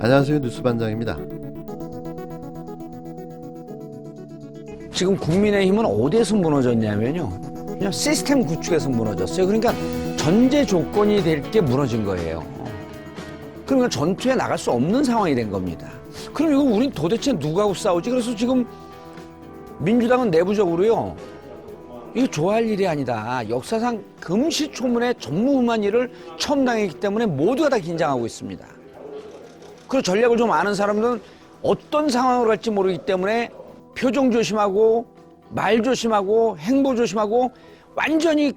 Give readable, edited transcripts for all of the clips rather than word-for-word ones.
안녕하세요, 뉴스반장입니다. 지금 국민의힘은 어디에서 무너졌냐면요, 그냥 시스템 구축에서 무너졌어요. 그러니까 전제 조건이 될 게 무너진 거예요. 그러니까 전투에 나갈 수 없는 상황이 된 겁니다. 그럼 이거 우린 도대체 누구하고 싸우지? 그래서 지금 민주당은 내부적으로요, 이거 좋아할 일이 아니다. 역사상 금시초문의 전무후무한 일을 처음 당했기 때문에 모두가 다 긴장하고 있습니다. 그리고 전략을 좀 아는 사람들은 어떤 상황으로 갈지 모르기 때문에 표정 조심하고 말 조심하고 행보 조심하고 완전히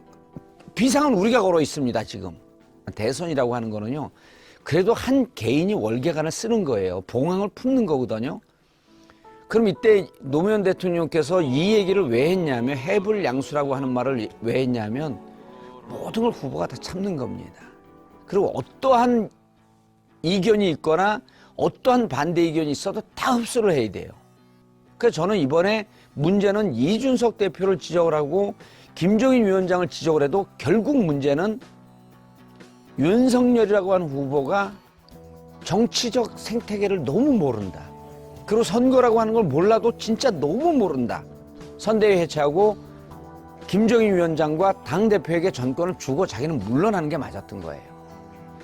비상은 우리가 걸어 있습니다. 지금 대선이라고 하는 거는요, 그래도 한 개인이 월계관을 쓰는 거예요. 봉황을 품는 거거든요. 그럼 이때 노무현 대통령께서 이 얘기를 왜 했냐면, 해불양수라고 하는 말을 왜 했냐면, 모든 걸 후보가 다 참는 겁니다. 그리고 어떠한 이견이 있거나 어떠한 반대 의견이 있어도 다 흡수를 해야 돼요. 그래서 저는 이번에 문제는 이준석 대표를 지적을 하고 김종인 위원장을 지적을 해도 결국 문제는 윤석열이라고 하는 후보가 정치적 생태계를 너무 모른다. 그리고 선거라고 하는 걸 몰라도 진짜 너무 모른다. 선대위 해체하고 김종인 위원장과 당대표에게 전권을 주고 자기는 물러나는 게 맞았던 거예요.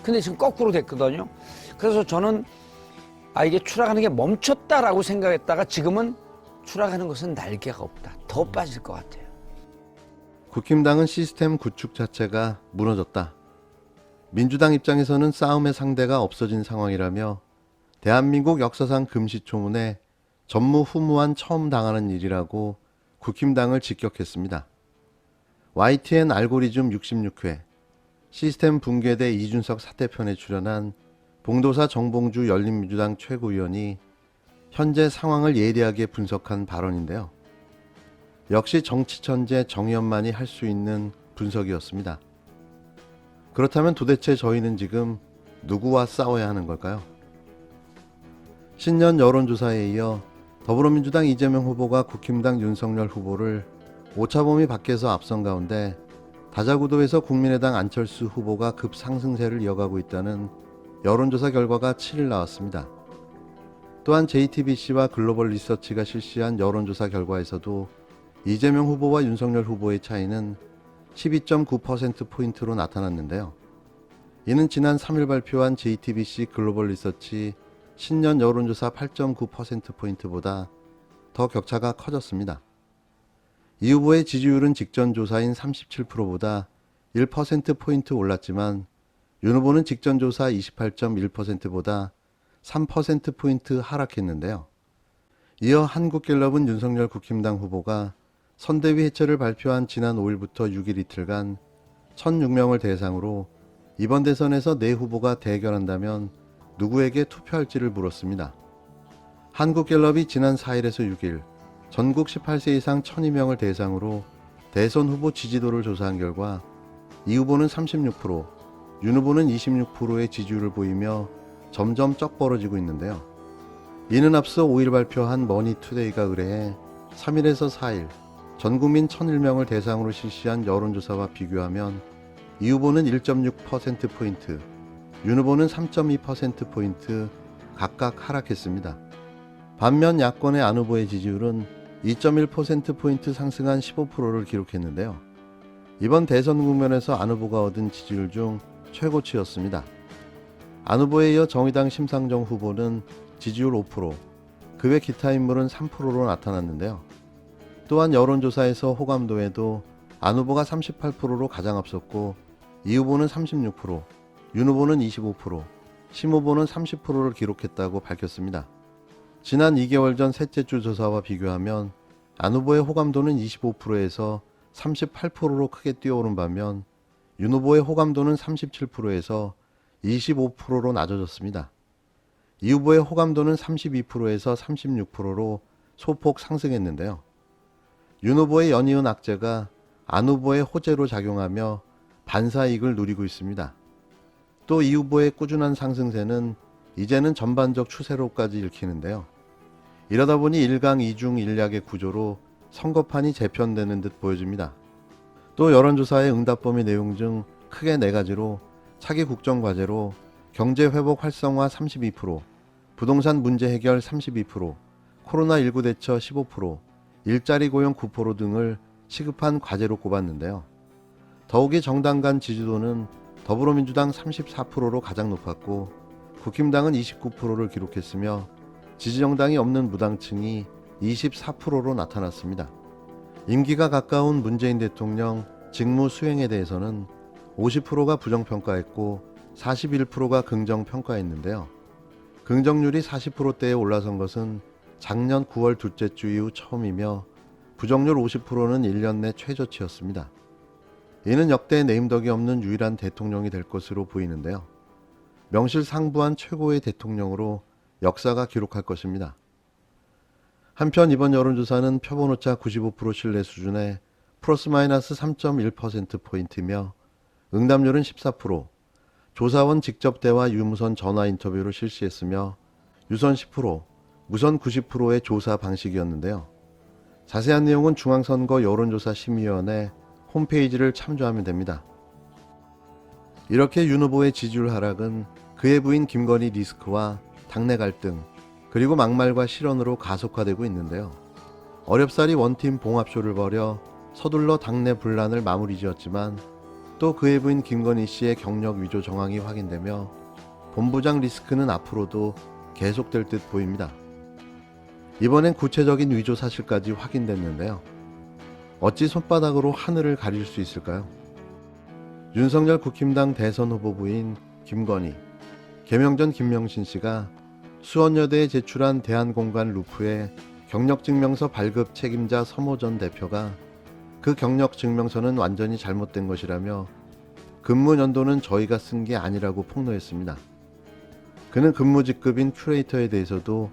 근데 지금 거꾸로 됐거든요. 그래서 저는 이게 추락하는 게 멈췄다라고 생각했다가 지금은 추락하는 것은 날개가 없다. 더 빠질 것 같아요. 국힘당은 시스템 구축 자체가 무너졌다. 민주당 입장에서는 싸움의 상대가 없어진 상황이라며 대한민국 역사상 금시초문에 전무후무한 처음 당하는 일이라고 국힘당을 직격했습니다. YTN 알고리즘 66회 시스템 붕괴대 이준석 사태편에 출연한 봉도사 정봉주 열린민주당 최고위원이 현재 상황을 예리하게 분석한 발언인데요. 역시 정치천재 정의연만이 할 수 있는 분석이었습니다. 그렇다면 도대체 저희는 지금 누구와 싸워야 하는 걸까요? 신년 여론조사에 이어 더불어민주당 이재명 후보가 국힘당 윤석열 후보를 오차범위 밖에서 앞선 가운데 다자구도에서 국민의당 안철수 후보가 급상승세를 이어가고 있다는 여론조사 결과가 7일 나왔습니다. 또한 JTBC와 글로벌 리서치가 실시한 여론조사 결과에서도 이재명 후보와 윤석열 후보의 차이는 12.9%포인트로 나타났는데요. 이는 지난 3일 발표한 JTBC 글로벌 리서치 신년 여론조사 8.9%포인트보다 더 격차가 커졌습니다. 이 후보의 지지율은 직전 조사인 37%보다 1%포인트 올랐지만 윤 후보는 직전 조사 28.1%보다 3%포인트 하락했는데요. 이어 한국갤럽은 윤석열 국힘당 후보가 선대위 해체를 발표한 지난 5일부터 6일 이틀간 1,006명을 대상으로 이번 대선에서 네 후보가 대결한다면 누구에게 투표할지를 물었습니다. 한국갤럽이 지난 4일에서 6일 전국 18세 이상 1,002명을 대상으로 대선 후보 지지도를 조사한 결과 이 후보는 36%, 윤 후보는 26%의 지지율을 보이며 점점 쩍 벌어지고 있는데요. 이는 앞서 5일 발표한 머니투데이가 의뢰해 3일에서 4일 전국민 1,001명을 대상으로 실시한 여론조사와 비교하면 이 후보는 1.6%포인트, 윤 후보는 3.2%포인트 각각 하락했습니다. 반면 야권의 안 후보의 지지율은 2.1%포인트 상승한 15%를 기록했는데요. 이번 대선 국면에서 안 후보가 얻은 지지율 중 최고치였습니다. 안 후보에 이어 정의당 심상정 후보는 지지율 5%, 그 외 기타 인물은 3%로 나타났는데요. 또한 여론조사에서 호감도에도 안 후보가 38%로 가장 앞섰고 이 후보는 36%, 윤 후보는 25%, 심 후보는 30%를 기록했다고 밝혔습니다. 지난 2개월 전 셋째 주 조사와 비교하면 안 후보의 호감도는 25%에서 38%로 크게 뛰어오른 반면 윤 후보의 호감도는 37%에서 25%로 낮아졌습니다. 이 후보의 호감도는 32%에서 36%로 소폭 상승했는데요. 윤 후보의 연이은 악재가 안 후보의 호재로 작용하며 반사이익을 누리고 있습니다. 또 이 후보의 꾸준한 상승세는 이제는 전반적 추세로까지 읽히는데요. 이러다 보니 1강 2중 1약의 구조로 선거판이 재편되는 듯 보여집니다. 또 여론조사의 응답범위 내용 중 크게 4가지로 차기 국정과제로 경제회복 활성화 32%, 부동산 문제 해결 32%, 코로나19 대처 15%, 일자리 고용 9% 등을 시급한 과제로 꼽았는데요. 더욱이 정당 간 지지도는 더불어민주당 34%로 가장 높았고 국힘당은 29%를 기록했으며 지지정당이 없는 무당층이 24%로 나타났습니다. 임기가 가까운 문재인 대통령 직무 수행에 대해서는 50%가 부정평가했고 41%가 긍정평가했는데요. 긍정률이 40%대에 올라선 것은 작년 9월 둘째 주 이후 처음이며 부정률 50%는 1년 내 최저치였습니다. 이는 역대 내임덕이 없는 유일한 대통령이 될 것으로 보이는데요. 명실상부한 최고의 대통령으로 역사가 기록할 것입니다. 한편 이번 여론조사는 표본오차 95% 신뢰 수준의 플러스 마이너스 3.1%포인트이며 응답률은 14%, 조사원 직접 대화 유무선 전화 인터뷰를 실시했으며 유선 10%, 무선 90%의 조사 방식이었는데요. 자세한 내용은 중앙선거 여론조사 심의위원회 홈페이지를 참조하면 됩니다. 이렇게 윤 후보의 지지율 하락은 그의 부인 김건희 리스크와 당내 갈등, 그리고 막말과 실언으로 가속화되고 있는데요. 어렵사리 원팀 봉합쇼를 벌여 서둘러 당내 분란을 마무리 지었지만 또 그의 부인 김건희 씨의 경력 위조 정황이 확인되며 본부장 리스크는 앞으로도 계속될 듯 보입니다. 이번엔 구체적인 위조 사실까지 확인됐는데요. 어찌 손바닥으로 하늘을 가릴 수 있을까요? 윤석열 국힘당 대선 후보 부인 김건희, 개명 전 김명신 씨가 수원여대에 제출한 대한공간 루프의 경력증명서 발급 책임자 서모 전 대표가 그 경력증명서는 완전히 잘못된 것이라며 근무 연도는 저희가 쓴 게 아니라고 폭로했습니다. 그는 근무 직급인 큐레이터에 대해서도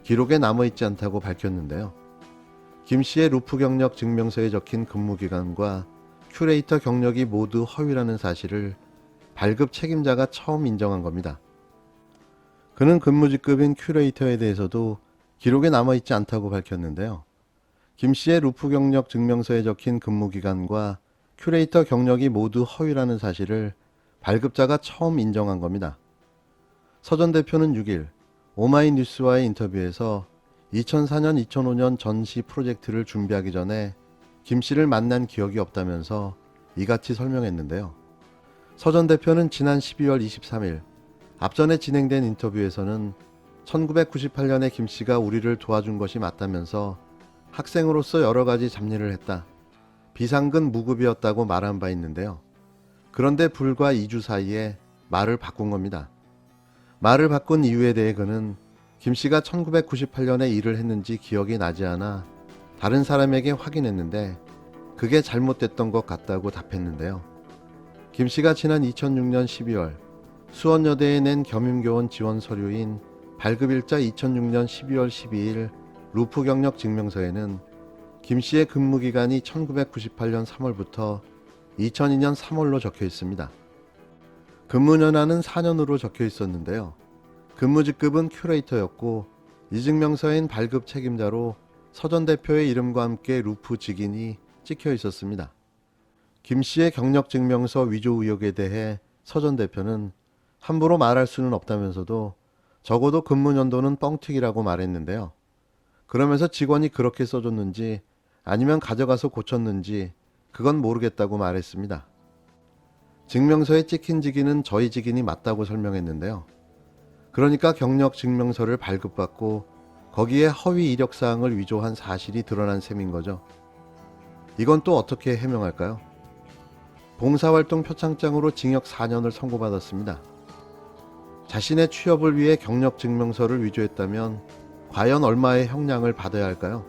기록에 남아있지 않다고 밝혔는데요. 김 씨의 루프 경력 증명서에 적힌 근무 기간과 큐레이터 경력이 모두 허위라는 사실을 발급 책임자가 처음 인정한 겁니다. 그는 근무 직급인 큐레이터에 대해서도 기록에 남아있지 않다고 밝혔는데요. 김 씨의 루프 경력 증명서에 적힌 근무 기간과 큐레이터 경력이 모두 허위라는 사실을 발급자가 처음 인정한 겁니다. 서 전 대표는 6일 오마이뉴스와의 인터뷰에서 2004년, 2005년 전시 프로젝트를 준비하기 전에 김 씨를 만난 기억이 없다면서 이같이 설명했는데요. 서 전 대표는 지난 12월 23일 앞전에 진행된 인터뷰에서는 1998년에 김 씨가 우리를 도와준 것이 맞다면서 학생으로서 여러 가지 잡일을 했다. 비상근 무급이었다고 말한 바 있는데요. 그런데 불과 2주 사이에 말을 바꾼 겁니다. 말을 바꾼 이유에 대해 그는 김 씨가 1998년에 일을 했는지 기억이 나지 않아 다른 사람에게 확인했는데 그게 잘못됐던 것 같다고 답했는데요. 김 씨가 지난 2006년 12월 수원여대에 낸 겸임교원 지원 서류인 발급일자 2006년 12월 12일 루프 경력 증명서에는 김 씨의 근무 기간이 1998년 3월부터 2002년 3월로 적혀 있습니다. 근무 연한은 4년으로 적혀 있었는데요. 근무 직급은 큐레이터였고 이 증명서엔 발급 책임자로 서 전 대표의 이름과 함께 루프 직인이 찍혀 있었습니다. 김 씨의 경력 증명서 위조 의혹에 대해 서 전 대표는 함부로 말할 수는 없다면서도 적어도 근무 연도는 뻥튀기라고 말했는데요. 그러면서 직원이 그렇게 써줬는지 아니면 가져가서 고쳤는지 그건 모르겠다고 말했습니다. 증명서에 찍힌 직인은 저희 직인이 맞다고 설명했는데요. 그러니까 경력 증명서를 발급받고 거기에 허위 이력사항을 위조한 사실이 드러난 셈인 거죠. 이건 또 어떻게 해명할까요? 봉사활동 표창장으로 징역 4년을 선고받았습니다. 자신의 취업을 위해 경력 증명서를 위조했다면 과연 얼마의 형량을 받아야 할까요?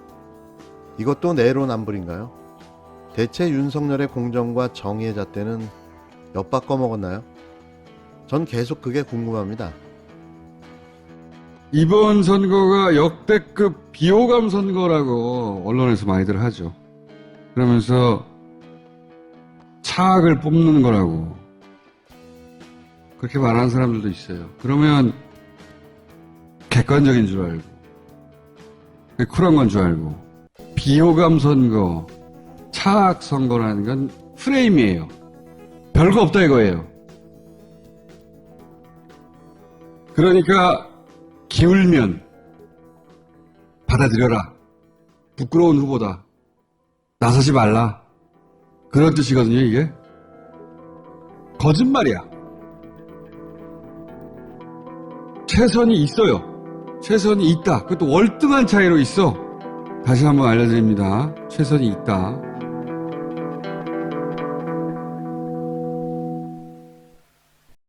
이것도 내로남불인가요? 대체 윤석열의 공정과 정의의 잣대는 엿바꿔 먹었나요? 전 계속 그게 궁금합니다. 이번 선거가 역대급 비호감 선거라고 언론에서 많이들 하죠. 그러면서 차악을 뽑는 거라고 그렇게 말하는 사람들도 있어요. 그러면 객관적인 줄 알고 쿨한 건 줄 알고 비호감 선거, 차악 선거라는 건 프레임이에요. 별거 없다 이거예요. 그러니까 기울면 받아들여라. 부끄러운 후보다. 나서지 말라. 그런 뜻이거든요, 이게. 거짓말이야. 최선이 있어요. 최선이 있다. 그것도 월등한 차이로 있어. 다시 한번 알려드립니다. 최선이 있다.